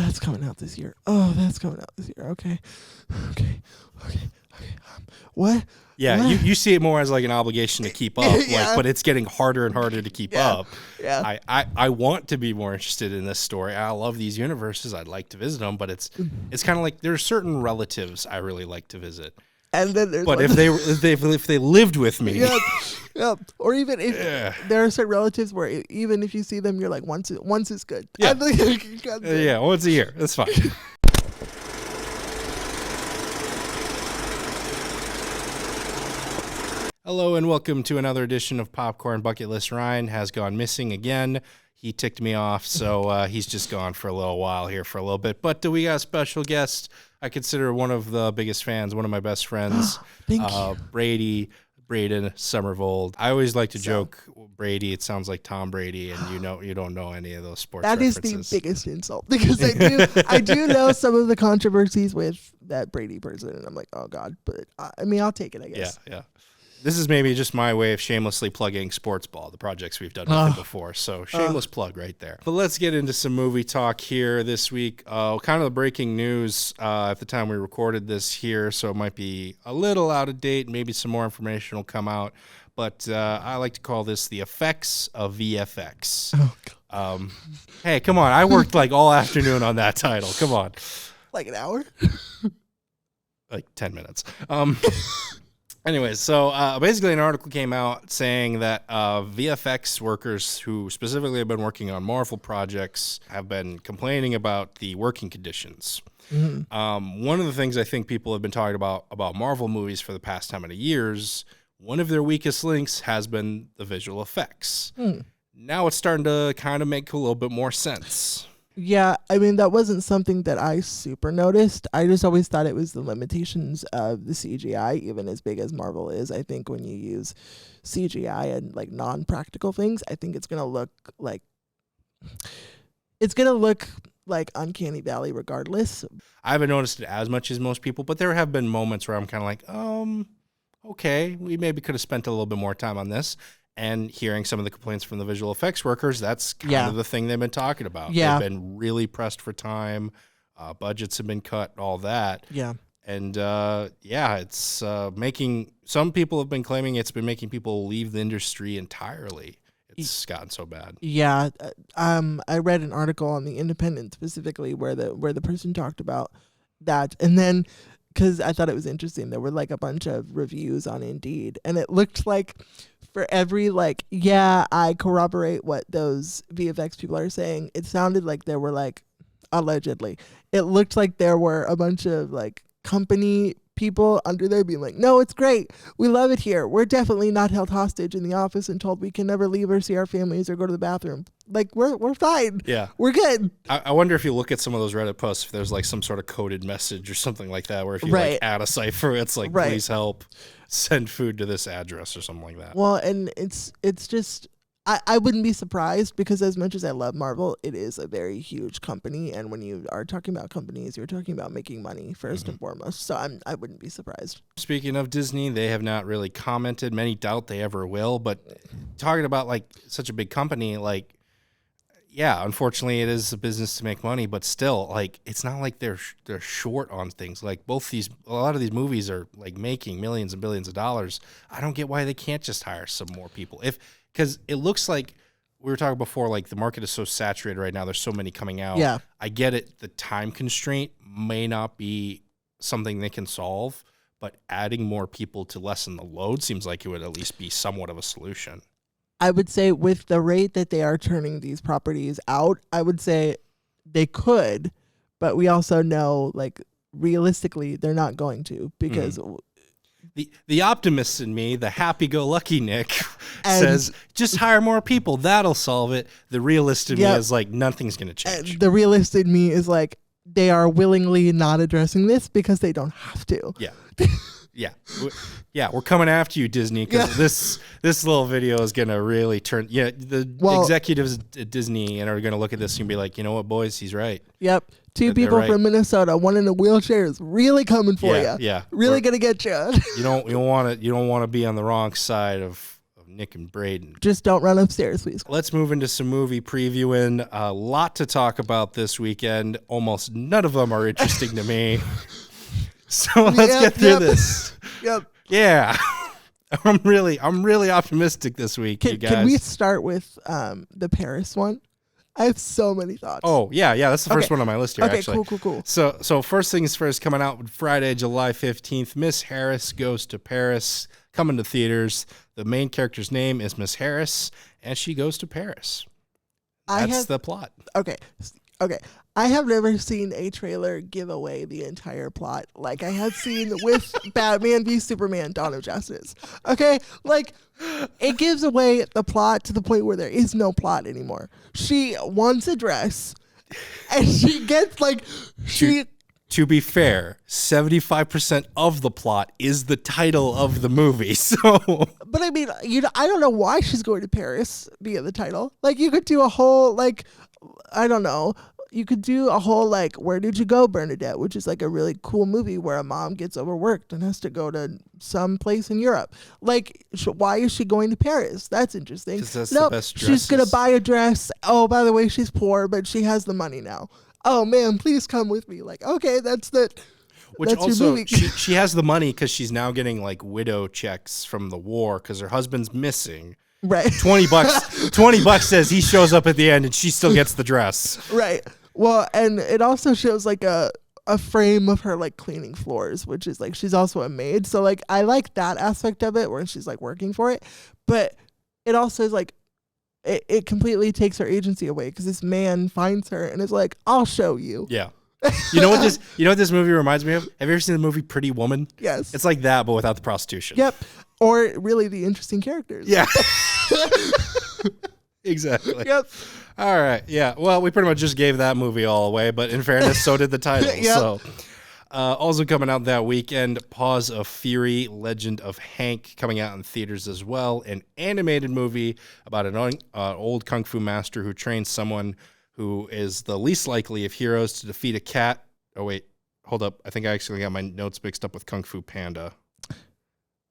that's coming out this year. Oh, that's coming out this year. Okay. What? Yeah, What? you see it more as like an obligation to keep up, like, but it's getting harder and harder to keep up. Yeah. I want to be more interested in this story. I love these universes. I'd like to visit them, but it's kind of like there are certain relatives I really like to visit. And then there's but if they lived with me, yep. Or even if there are certain relatives where even if you see them, you're like once is good. Yeah, once a year, that's fine. Hello and welcome to another edition of Popcorn Bucket List. Ryan has gone missing again. He ticked me off, so he's just gone for a little while here for a little bit. But we got a special guest. I consider one of the biggest fans, one of my best friends, Braden Sommervold. I always like to joke, Brady, it sounds like Tom Brady, and you don't know any of those sports references. That is the biggest insult, because I do know some of the controversies with that Brady person, and I'm like, oh God, but I mean, I'll take it, I guess. Yeah. This is maybe just my way of shamelessly plugging Sports Ball, the projects we've done with it before. So shameless plug right there. But let's get into some movie talk here this week. Kind of the breaking news at the time we recorded this here, so it might be a little out of date. Maybe some more information will come out. But I like to call this the Effects of VFX. Oh, God. Hey, come on. I worked like all afternoon on that title. Come on. Like an hour? Like 10 minutes. Anyways, so basically an article came out saying that VFX workers who specifically have been working on Marvel projects have been complaining about the working conditions. Mm-hmm. One of the things I think people have been talking about Marvel movies for the past how many years, one of their weakest links has been the visual effects. Now it's starting to kind of make a little bit more sense. Yeah, I mean, that wasn't something that I super noticed. I just always thought it was the limitations of the CGI, even as big as Marvel is. I think when you use CGI and like non-practical things, I think it's going to look like Uncanny Valley regardless. I haven't noticed it as much as most people, but there have been moments where I'm kind of like, okay, we maybe could have spent a little bit more time on this. And hearing some of the complaints from the visual effects workers, that's kind of the thing they've been talking about. Yeah. They've been really pressed for time. Budgets have been cut, all that. Yeah. And, it's making – some people have been claiming it's been making people leave the industry entirely. It's gotten so bad. Yeah. I read an article on the Independent specifically where the person talked about that. And then – because I thought it was interesting, there were like a bunch of reviews on Indeed. And it looked like – for every I corroborate what those VFX people are saying, it sounded like there were allegedly, it looked like there were a bunch of company people under there being like, no, it's great, we love it here, we're definitely not held hostage in the office and told we can never leave or see our families or go to the bathroom, we're fine, we're good. I wonder if you look at some of those Reddit posts, if there's some sort of coded message or something like that, where if you add a cipher, it's please help, send food to this address or something like that. Well, and it's just, I wouldn't be surprised, because as much as I love Marvel, it is a very huge company, and when you are talking about companies, you're talking about making money first and foremost, so I wouldn't be surprised. Speaking of Disney, they have not really commented. Many doubt they ever will, but talking about such a big company, unfortunately it is a business to make money, but still, it's not like they're short on things. A lot of these movies are making millions and billions of dollars. I don't get why they can't just hire some more people. Because it looks like we were talking before, the market is so saturated right now. There's so many coming out. Yeah. I get it. The time constraint may not be something they can solve, but adding more people to lessen the load seems like it would at least be somewhat of a solution. I would say with the rate that they are turning these properties out, I would say they could, but we also know, realistically, they're not going to, because the optimist in me, the happy-go-lucky Nick, says, just hire more people. That'll solve it. The realist in me is nothing's going to change. The realist in me is they are willingly not addressing this because they don't have to. Yeah, we're coming after you, Disney, because this little video is going to really turn... Yeah, the executives at Disney are going to look at this and be like, you know what, boys, he's right. Yep. Two people from Minnesota, one in a wheelchair, is really coming for you. Yeah. Really going to get you. You don't want to be on the wrong side of Nick and Braden. Just don't run upstairs, please. Let's move into some movie previewing. A lot to talk about this weekend. Almost none of them are interesting to me. So let's get through this. Yep. Yeah. I'm really optimistic this week, you guys. Can we start with the Paris one? I have so many thoughts. Oh, yeah, that's the first one on my list here, actually. Cool. So first things first, coming out Friday, July 15th, Miss Harris Goes to Paris, coming to theaters. The main character's name is Miss Harris, and she goes to Paris. That's the plot. Okay. I have never seen a trailer give away the entire plot like I have seen with Batman v Superman: Dawn of Justice. Okay? Like, it gives away the plot to the point where there is no plot anymore. She wants a dress, and she gets, like, To be fair, 75% of the plot is the title of the movie, so... But I mean, I don't know why she's going to Paris via the title. Like, you could do a whole, like, I don't know... You could do a whole, like, Where Did You Go, Bernadette, which is, like, a really cool movie where a mom gets overworked and has to go to some place in Europe. Like, why is she going to Paris? That's interesting. Because that's the best dresses. She's going to buy a dress. Oh, by the way, she's poor, but she has the money now. Oh, man, please come with me. Like, okay, that's your movie. she has the money because she's now getting, like, widow checks from the war because her husband's missing. Right. $20 says he shows up at the end and she still gets the dress. Right. Well, and it also shows like a frame of her like cleaning floors, which is like she's also a maid. So like I like that aspect of it where she's like working for it. But it also is like it completely takes her agency away because this man finds her and is like, I'll show you. Yeah. You know what this movie reminds me of? Have you ever seen the movie Pretty Woman? Yes. It's like that, but without the prostitution. Yep. Or really the interesting characters. Yeah. Exactly. Yep. All right. Yeah. Well, we pretty much just gave that movie all away, but in fairness, so did the title. Yep. So, also coming out that weekend, Paws of Fury, Legend of Hank, coming out in theaters as well. An animated movie about an old kung fu master who trains someone who is the least likely of heroes to defeat a cat. Oh, wait. Hold up. I think I actually got my notes mixed up with Kung Fu Panda.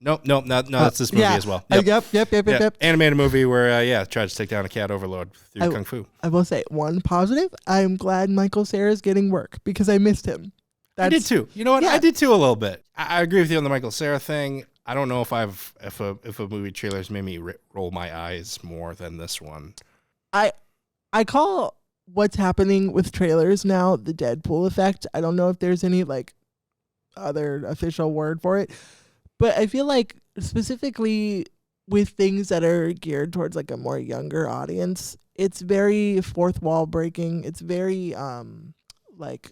No, that's this movie as well. Yep. Animated movie where, tries to take down a cat overlord through Kung Fu. I will say, one positive, I'm glad Michael Cera's getting work because I missed him. I did too. You know what? Yeah. I did too a little bit. I agree with you on the Michael Cera thing. I don't know if a movie trailer's made me roll my eyes more than this one. I call what's happening with trailers now the Deadpool effect. I don't know if there's any like other official word for it, but I feel like specifically with things that are geared towards like a more younger audience, it's very fourth wall breaking. It's very like,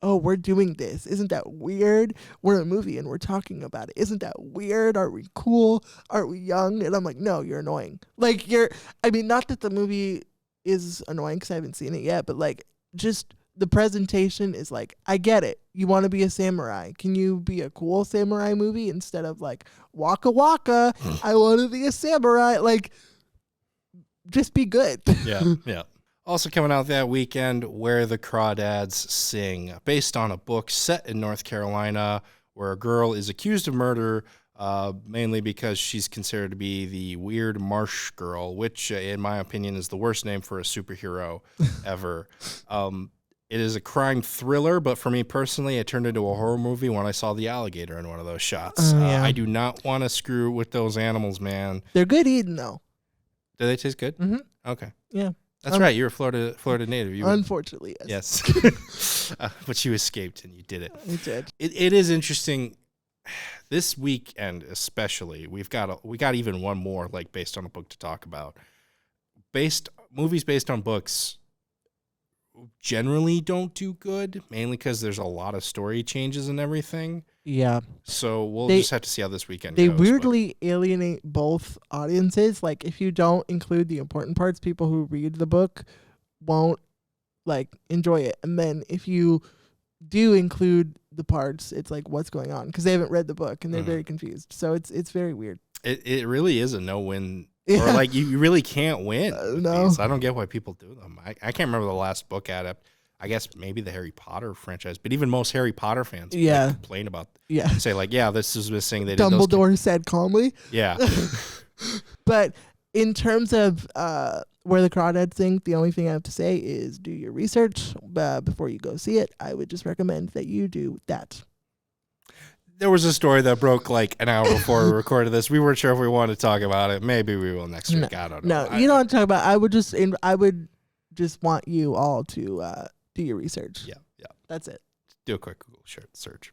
oh, we're doing this. Isn't that weird? We're a movie and we're talking about it. Isn't that weird? Are we cool? Are we young? And I'm like, no, you're annoying. Like not that the movie is annoying because I haven't seen it yet, but like just the presentation is like, I get it. You want to be a samurai. Can you be a cool samurai movie instead of like Waka Waka? I want to be a samurai. Like, just be good. Yeah. Also coming out that weekend, Where the Crawdads Sing, based on a book set in North Carolina where a girl is accused of murder, mainly because she's considered to be the weird marsh girl, which, in my opinion, is the worst name for a superhero ever. It is a crime thriller, but for me personally, it turned into a horror movie when I saw the alligator in one of those shots. Yeah. I do not want to screw with those animals, man. They're good eating, though. Do they taste good? Mm-hmm. Okay. Yeah. That's right. You're a Florida native. Unfortunately, yes. But you escaped and you did it. I did. It is interesting. This weekend, especially, we got even one more like based on a book to talk about. Movies based on books generally don't do good, mainly because there's a lot of story changes and everything. Yeah. So we'll just have to see how this weekend goes. They weirdly alienate both audiences. Like, if you don't include the important parts, people who read the book won't, like, enjoy it. And then if you do include the parts, it's like, what's going on? Because they haven't read the book, and they're very confused. So it's very weird. It really is a no-win. Yeah. Or, like, you really can't win. No. I don't get why people do them. I can't remember the last book adapt. I guess maybe the Harry Potter franchise, but even most Harry Potter fans complain about. Yeah. Say like, this is missing. They Dumbledore said calmly. Yeah. But in terms of where the Crawdads Sing, the only thing I have to say is do your research before you go see it. I would just recommend that you do that. There was a story that broke like an hour before we recorded this. We weren't sure if we wanted to talk about it. Maybe we will next week. I don't know. No, you don't want to talk about it. I would just want you all to do your research. Yeah. That's it. Do a quick Google search.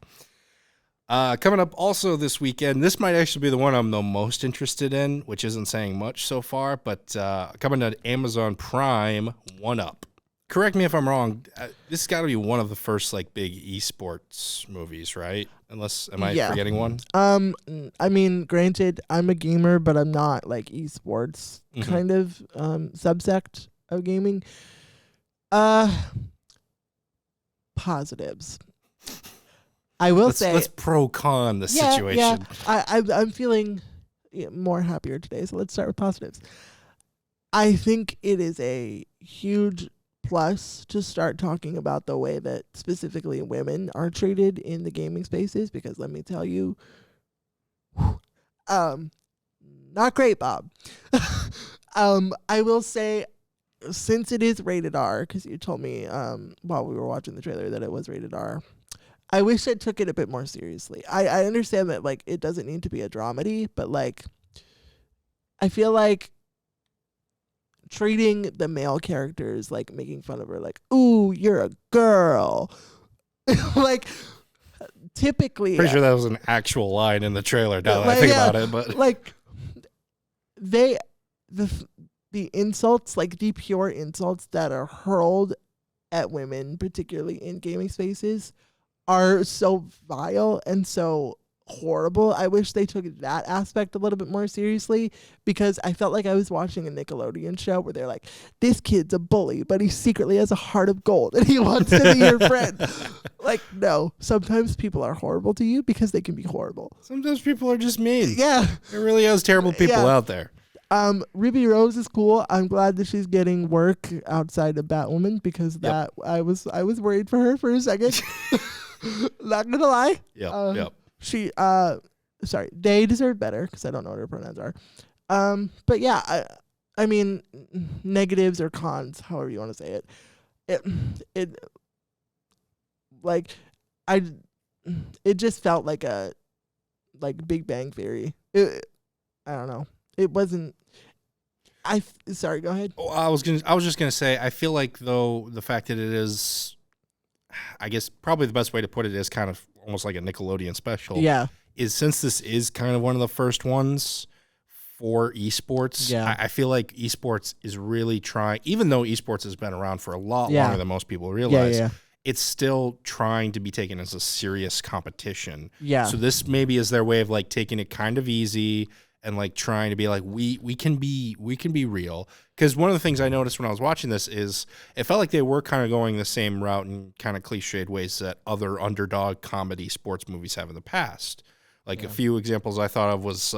Coming up also this weekend, this might actually be the one I'm the most interested in, which isn't saying much so far, but coming to Amazon Prime, One Up. Correct me if I'm wrong. This has got to be one of the first like big esports movies, right? Unless, am I forgetting one? I mean, granted, I'm a gamer, but I'm not like esports kind of subsect of gaming. Positives. I will say. Let's pro con the situation. Yeah. I'm feeling more happier today, so let's start with positives. I think it is a huge plus to start talking about the way that specifically women are treated in the gaming spaces, because let me tell you, not great, Bob. I will say, since it is rated R, because you told me while we were watching the trailer that it was rated R, I wish it took it a bit more seriously. I understand that like it doesn't need to be a dramedy, but like I feel like treating the male characters like making fun of her, like, ooh, you're a girl. Like typically Pretty sure that was an actual line in the trailer now that I think about it, but like the insults, like the pure insults that are hurled at women, particularly in gaming spaces, are so vile and so horrible. I wish they took that aspect a little bit more seriously, because I felt like I was watching a Nickelodeon show where they're like, this kid's a bully, but he secretly has a heart of gold and he wants to be your friend. Like, no, sometimes people are horrible to you because they can be horrible. Sometimes people are just mean. Yeah. There really is terrible people out there. Ruby Rose is cool. I'm glad that she's getting work outside of Batwoman, because that I was worried for her for a second. Not gonna lie. Yep. She sorry, they deserve better, because I don't know what her pronouns are. But yeah, I mean, negatives or cons, however you want to say it. It like it just felt like a Big Bang Theory. I don't know. It wasn't. Sorry, go ahead. Oh, I was just gonna say, I feel like though the fact that it is, I guess probably the best way to put it is kind of almost like a Nickelodeon special. Yeah. Is since this is kind of one of the first ones for esports. Yeah. I feel like esports is really trying, even though esports has been around for a lot longer than most people realize. Yeah. It's still trying to be taken as a serious competition. Yeah. So this maybe is their way of like taking it kind of easy and like trying to be like, we can be real. Because one of the things I noticed when I was watching this is it felt like they were kind of going the same route in kind of cliched ways that other underdog comedy sports movies have in the past. Like a few examples I thought of was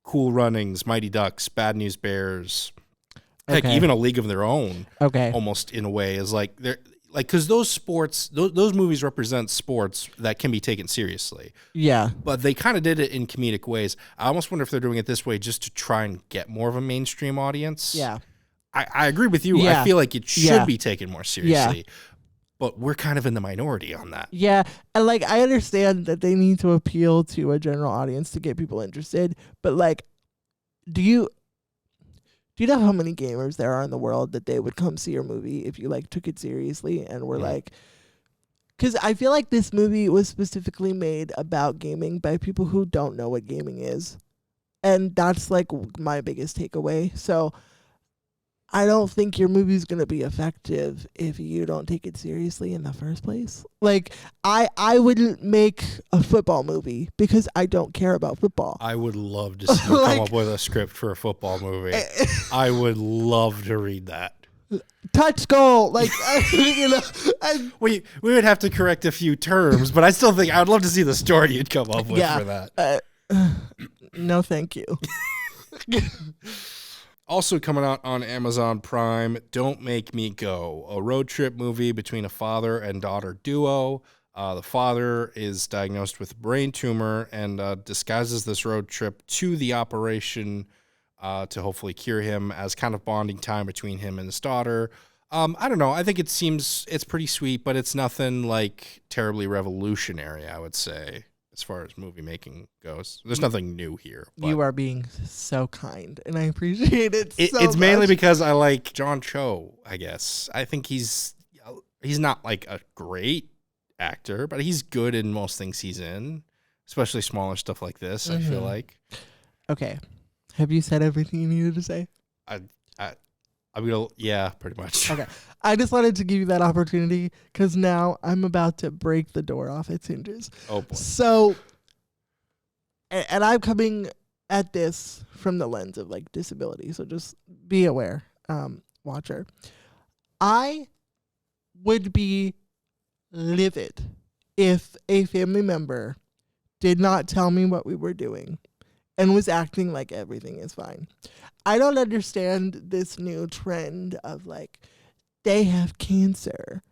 Cool Runnings, Mighty Ducks, Bad News Bears, heck, even A League of Their Own. Almost in a way is like they're like, because those sports, those movies represent sports that can be taken seriously. Yeah. But they kind of did it in comedic ways. I almost wonder if they're doing it this way just to try and get more of a mainstream audience. Yeah. I agree with you. Yeah. I feel like it should be taken more seriously. Yeah. But we're kind of in the minority on that. Yeah. And like, I understand that they need to appeal to a general audience to get people interested. But like, do you know how many gamers there are in the world that they would come see your movie if you like took it seriously and were like, because I feel like this movie was specifically made about gaming by people who don't know what gaming is. And that's like my biggest takeaway. So I don't think your movie's going to be effective if you don't take it seriously in the first place. Like, I wouldn't make a football movie because I don't care about football. I would love to see you come up with a script for a football movie. I would love to read that. Touch goal. Like, we would have to correct a few terms, but I still think I would love to see the story you'd come up with for that. No, thank you. Also coming out on Amazon Prime, Don't Make Me Go, a road trip movie between a father and daughter duo. The father is diagnosed with a brain tumor and disguises this road trip to the operation to hopefully cure him as kind of bonding time between him and his daughter. I don't know. I think it's pretty sweet, but it's nothing like terribly revolutionary, I would say, as far as movie making goes. There's nothing new here. You are being so kind, and I appreciate it. It's mainly because I like John Cho, I guess. I think he's not like a great actor, but he's good in most things he's in, especially smaller stuff like this, I feel like. Okay. Have you said everything you needed to say? I'm gonna, yeah, pretty much. Okay. I just wanted to give you that opportunity because now I'm about to break the door off its hinges. Oh boy. So, and I'm coming at this from the lens of like disability. So just be aware, watcher. I would be livid if a family member did not tell me what we were doing and was acting like everything is fine. I don't understand this new trend of like, they have cancer,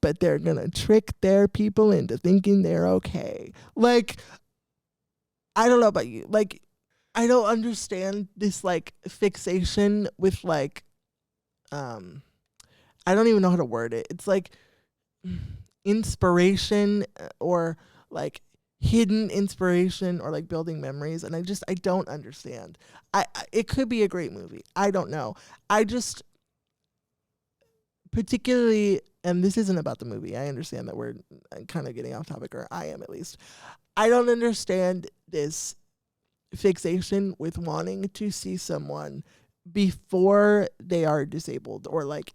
but they're going to trick their people into thinking they're okay. Like, I don't know about you. Like, I don't understand this like fixation with like, I don't even know how to word it. It's like inspiration or like hidden inspiration or like building memories, and I don't understand. It could be a great movie. I don't know. I just particularly, and this isn't about the movie. I understand that we're kind of getting off topic, or I am at least. I don't understand this fixation with wanting to see someone before they are disabled or like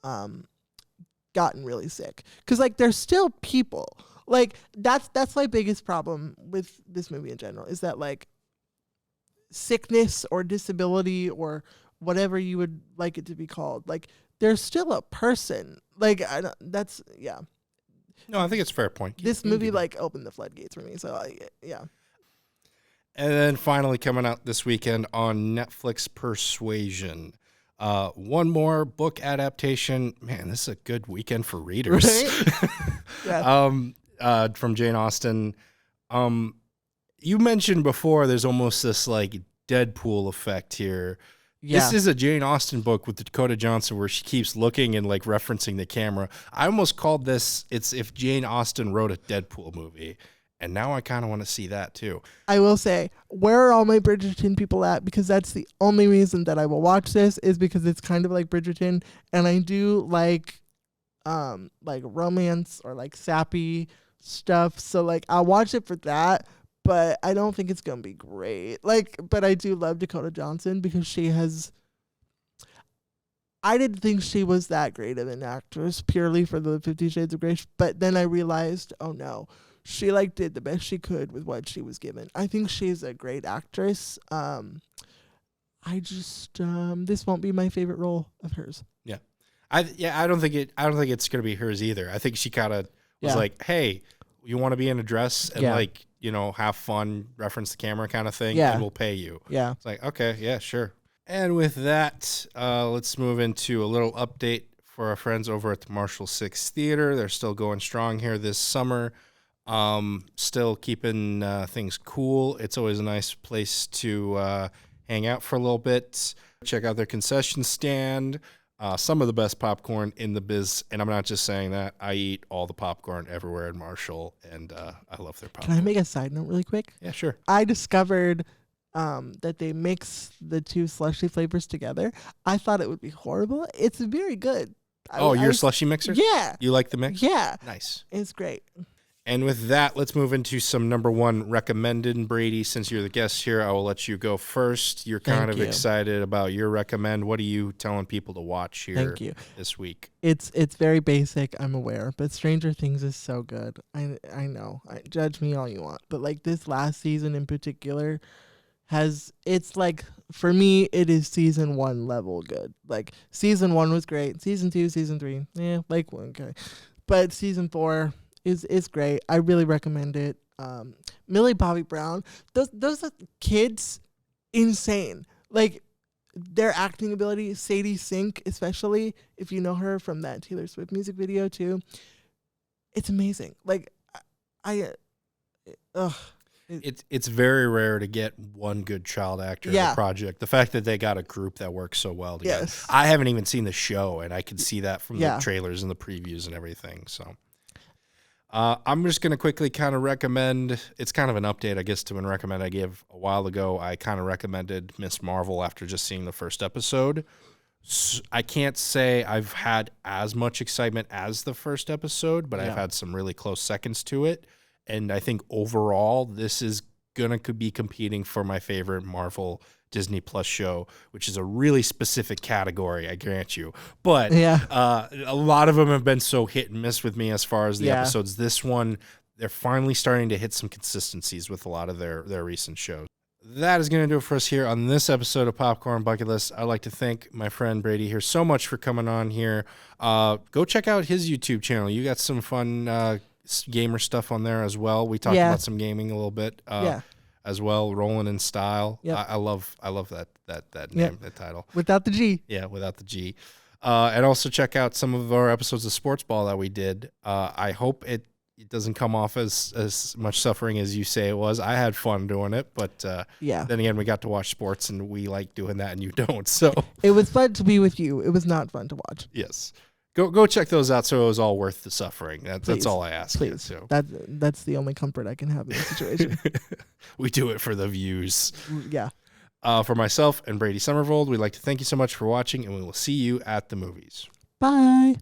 gotten really sick, because like they're still people. Like that's my biggest problem with this movie in general, is that like sickness or disability or whatever you would like it to be called, like they're still a person. Like that's yeah. No, I think it's a fair point. This movie like opened the floodgates for me. So yeah. And then finally coming out this weekend on Netflix, Persuasion. One more book adaptation. Man, this is a good weekend for readers. Right? Yeah. From Jane Austen. You mentioned before there's almost this like Deadpool effect here. Yeah. This is a Jane Austen book with Dakota Johnson where she keeps looking and like referencing the camera. I almost called this, it's if Jane Austen wrote a Deadpool movie. And now I kind of want to see that too. I will say, where are all my Bridgerton people at? Because that's the only reason that I will watch this, is because it's kind of like Bridgerton. And I do like romance or like sappy stuff. So like I'll watch it for that, but I don't think it's going to be great. Like, but I do love Dakota Johnson because I didn't think she was that great of an actress purely for the 50 Shades of Grey. But then I realized, oh no, she like did the best she could with what she was given. I think she's a great actress. I just this won't be my favorite role of hers. Yeah. I don't think it's gonna be hers either. I think she kind of was like, hey, you want to be in a dress and like, you know, have fun, reference the camera kind of thing, and we'll pay you. Yeah. It's like, okay, yeah, sure. And with that, let's move into a little update for our friends over at the Marshall 6 Theater. They're still going strong here this summer. Still keeping things cool. It's always a nice place to hang out for a little bit. Check out their concession stand. Some of the best popcorn in the biz, and I'm not just saying that. I eat all the popcorn everywhere in Marshall, and I love their popcorn. Can I make a side note really quick? Yeah, sure. I discovered that they mix the two slushy flavors together. I thought it would be horrible. It's very good. Your slushy mixer? Yeah. You like the mix? Yeah. Nice. It's great. And with that, let's move into some number one recommended. Brady, since you're the guest here, I will let you go first. You're kind of excited about your recommend. What are you telling people to watch here this week? It's very basic, I'm aware, but Stranger Things is so good. I know. Judge me all you want. But like this last season in particular it's like, for me, it is season 1 level good. Like season 1 was great. Season 2, season 3, like okay. But season 4 is great. I really recommend it. Millie Bobby Brown, those are kids, insane. Like their acting ability, Sadie Sink especially, if you know her from that Taylor Swift music video too, it's amazing. Like It's very rare to get one good child actor in a project. The fact that they got a group that works so well together. Yes. I haven't even seen the show, and I can see that from Yeah. the trailers and the previews and everything. So I'm just going to quickly kind of recommend, it's kind of an update, I guess, to a recommend I gave a while ago. I kind of recommended Miss Marvel after just seeing the first episode. I can't say I've had as much excitement as the first episode, but I've had some really close seconds to it. And I think overall, this is going to be competing for my favorite Marvel Disney Plus show, which is a really specific category, I grant you. But a lot of them have been so hit and miss with me as far as the episodes. This one, they're finally starting to hit some consistencies with a lot of their recent shows. That is going to do it for us here on this episode of Popcorn Bucket List. I'd like to thank my friend Brady here so much for coming on here. Go check out his YouTube channel. You got some fun gamer stuff on there as well. We talked about some gaming a little bit as well, Rolling in Style. I love that name, that title. Without the G. Yeah, without the G. And also check out some of our episodes of Sports Ball that we did. I hope it doesn't come off as much suffering as you say it was. I had fun doing it, but then again, we got to watch sports, and we like doing that, and you don't. So it was fun to be with you. It was not fun to watch. Yes. Go check those out so it was all worth the suffering. That's all I ask. Please. So. That's the only comfort I can have in this situation. We do it for the views. Yeah. For myself and Brady Sommervold, we'd like to thank you so much for watching, and we will see you at the movies. Bye.